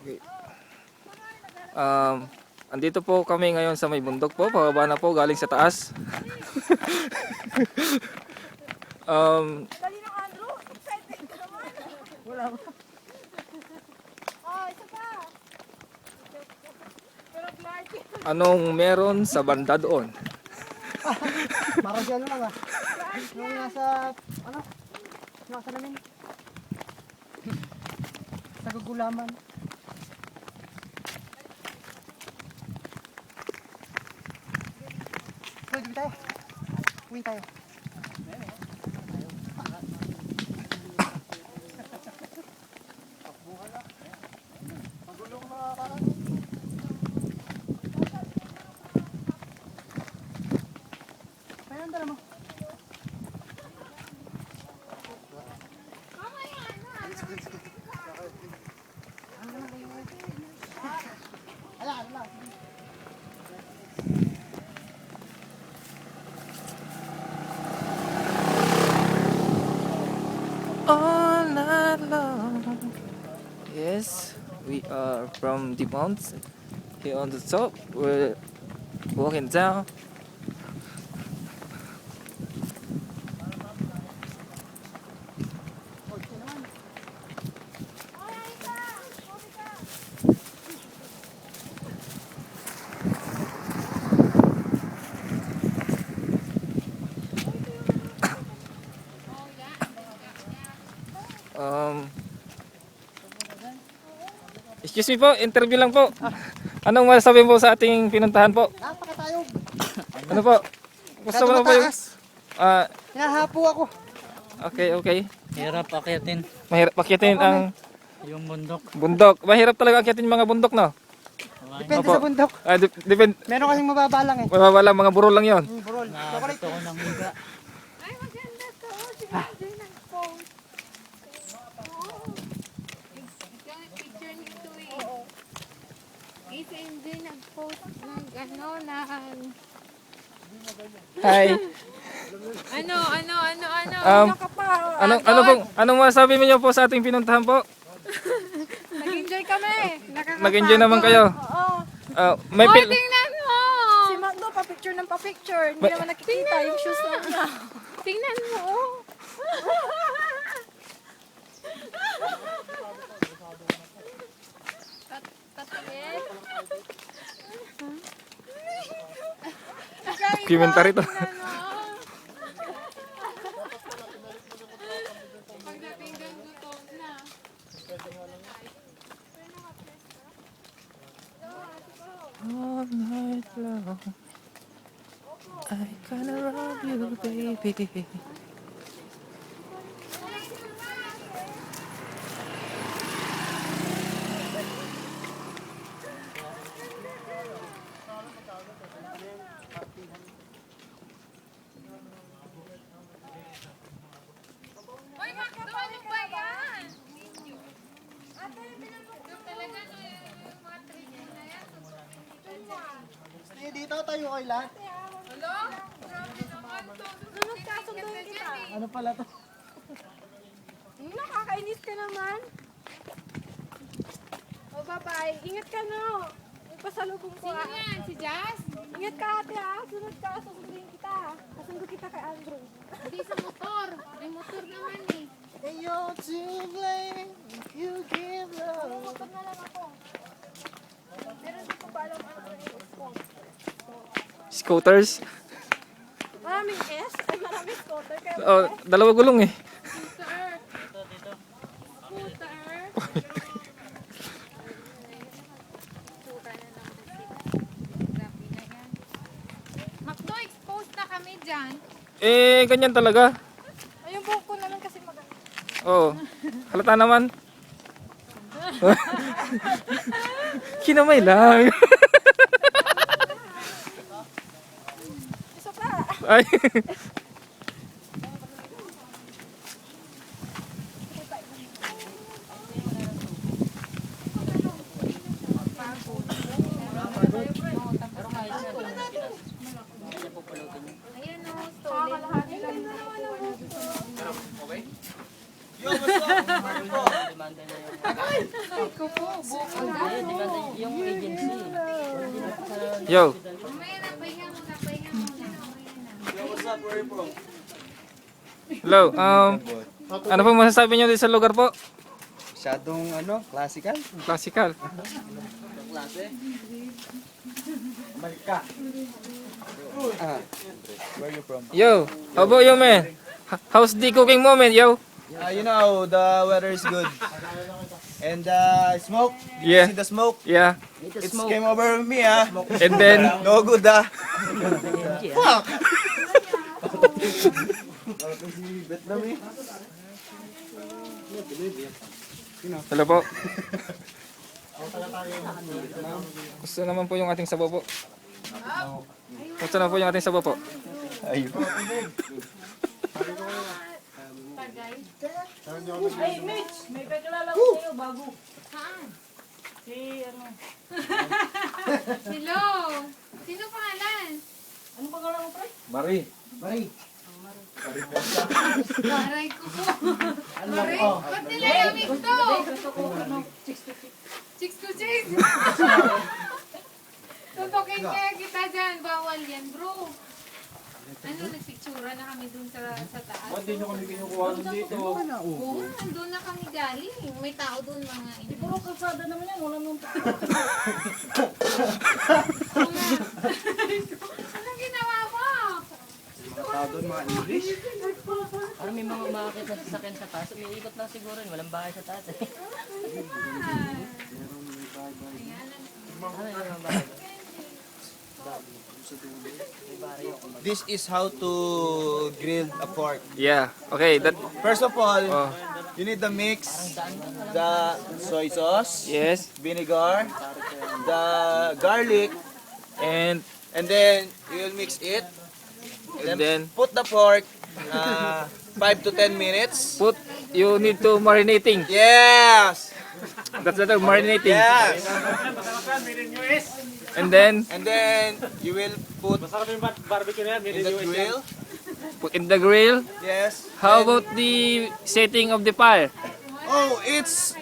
Okay. Andito po kami ngayon sa may bundok po. Pababa na po galing sa taas. Dali ng Andrew, excited ka naman. Wala ba? Oh, isa pa. Pero Clark, Anong meron sa banda doon? Parang siya lang ah. Yung nasa, ano? Nasa namin. Sa gugulaman. Hoy, gabi tayo. Uwi tayo. Kaya ang dala mo. All night long. Yes, we are from the mountains. Here on the top, we're walking down. Excuse me po, interview lang po. Anong masasabi po sa ating pinuntahan po? Napakatayog. Ano po? Gusto mo po yung... Ah, Hinahapo ako. okay. Hirap akyatin Mahirap akyatin ang yung bundok. bundok. Mahirap talaga akyatin yung mga bundok, no? Depende Opo. sa bundok. Depend. Meron kasing mababa lang eh. Mababa lang, mga burol lang yon. Burol. Chocolate. Gusto ko ng higa. ay maganda to. Si Andrew nag-post. Picture nito eh. Si Andrew nag-post ng ano na... Hi. Ano? Um, Ano ka pa? Anong masasabi niyo po sa ating pinuntahan po? Nag-enjoy kami. Nag-enjoy naman kayo. Oo. May Oh, pil... tingnan mo! Si Magno, pa-picture ng pa-picture. Hindi naman nakikita yung shoes na niya. Tingnan mo. Tatingin. Documentary to. Pagdating doon, gutom na. All night long, I gonna love you, baby. Uy, Magno, ano ba yan? Ate, pinag-doon talaga no, yung mga training na yan. Stay dito, tayo kayo lahat. Hello? Grabe naman to. Sunod ka, sunduin kita. Ano pala to? Nakakainis ka naman. O, bye-bye. Ingat ka no. May pasalubong ko. Sino yan? Si Jazz? Ingat ka ate ha. Sunod ka, susunduin kita. Kasundo kita kay Andrew. Hindi sa motor. May motor naman eh. And you're to blame if you give love. Motor na lang ako. Pero hindi ko ba alam ano yung sport. Scooters. Maraming S? Ay, maraming scooter. Kaya Oh, dalawa gulong eh. Scooter. Makdo, exposed na kami dyan. Eh, ganyan talaga. Ay, yung buhok ko naman kasi maganda. Oo. Halata naman. Kinamay lang. Isa pa. Ay. Ayan o, Kakalahati lang yung Yo, what's up? Demanda niya yung Ko po, buko na. Yung agency. Yo. Mamaya na, pahinga muna, pahinga muna. Hello. Ano po masasabi niyo dito sa lugar po? Masyadong classical. Classical. Balik ka. Where you from? Yo, how about you, man? How's the cooking moment, yo? The weather is good. And smoke. Did Yeah. you see the smoke? Yeah. It came over me, ah. And then, No good, ah. Fuck! hello po. Gusto naman po yung ating sabaw po. Gusto naman po yung ating sabaw po. Ayun. Hey, Mitch! May kakilala ko sa'yo bago. Saan? Si ano? Hello? Sino pangalan? Ano pangalan mo, pre? Mari. Mari. Aray ko po. Aray, ba't nilalamig to? Gusto ko chicks to chicks. Chicks to chicks. Tutukin kaya kita dyan. Bawal yan, bro. Ano, nagpictura na kami dun sa taas. Hindi nyo kami kinukuha dito. Oo, nandun na kami galing. May tao dun mga ino. Puro kalsada naman yan. Wala nung Anong ginawa mo? Mga English. Parang may mga umakakit na sasakyan sa taas. May ikot lang siguro. Walang bahay sa taas. This is how to grill a pork. Yeah. Okay, that, First of all, oh, you need to mix the soy sauce, yes. vinegar, the garlic, And and then you will mix it. And then put the pork 5 to 10 minutes. you need to marinating. Yes. That's the term, marinating. Yes. And then And then you will put in the grill. put in the grill. Yes. How And- about the setting of the fire? Oh, it's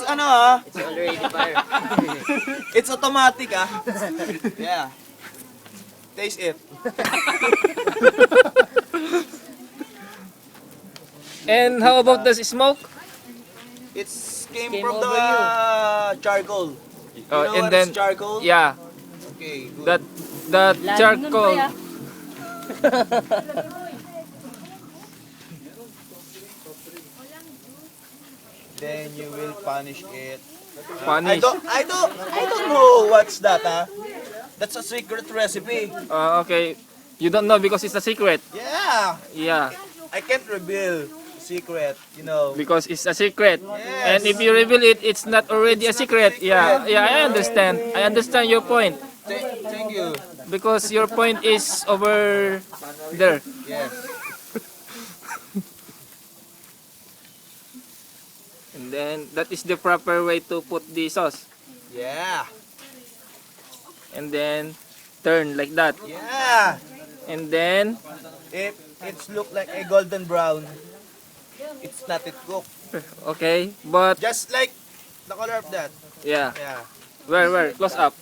ano ah. It's already fire. It's automatic ah. Yeah. Taste it. And how about the smoke? It's came Came from over the charcoal. You know and what then is charcoal? yeah, Okay, good. that Lalim nun, charcoal. pre, ah. Then you will punish it. Punish. I don't know what's that ah. That's a secret recipe. Okay. You don't know because it's a secret. Yeah. Yeah, I can't reveal secret, you know. because it's a secret. Yes. And if you reveal it, it's not already a secret. Yeah, yeah, I understand. I understand your point. Thank you. Because your point is over there. Yes. And then that is the proper way to put the sauce. Yeah. And then turn like that. Yeah. And then If it's look like a golden brown, it's not it cooked. okay, but Just like the color of that. yeah. Yeah. Where? Close up.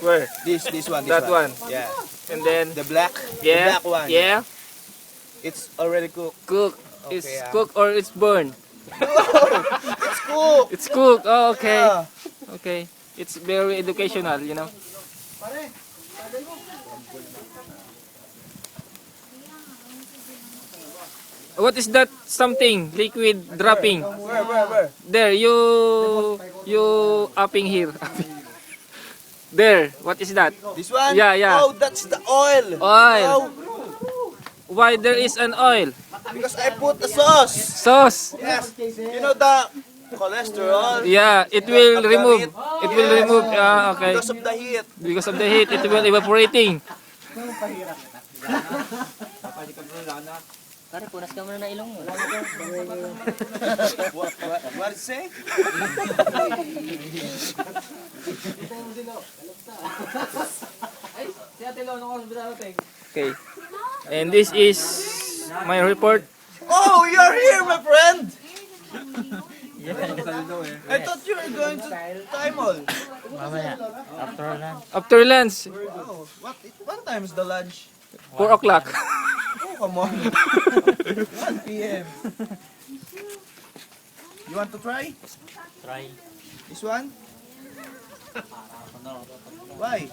Where? This one. That one. Yeah. And then The black. yeah, The black one. yeah, It's already cooked. cook. Okay, It's yeah. cooked or it's burned. It's cooked. It's cooked. Oh, okay. Yeah. Okay. It's very educational, you know. What is that something liquid dropping? Where? There, you upping here. There, what is that? This one? Yeah, yeah. Oh, that's the oil. Oil. Oh, Why there is an oil? because I put the sauce. Sauce. Yes. You know the cholesterol. Yeah, it will remove. It will remove. Okay. Because of the heat. Because of the heat, it will evaporating. Pare, punas ka muna na ilong mo. What it say? Okay. And this is my report. Oh, you're here, my friend. I thought you were going to time all. Mamaya, after lunch. After lunch, Oh, what time is the lunch? 4 o'clock. Oh, come on. 1 p.m. You want to try? Try. This one? Why?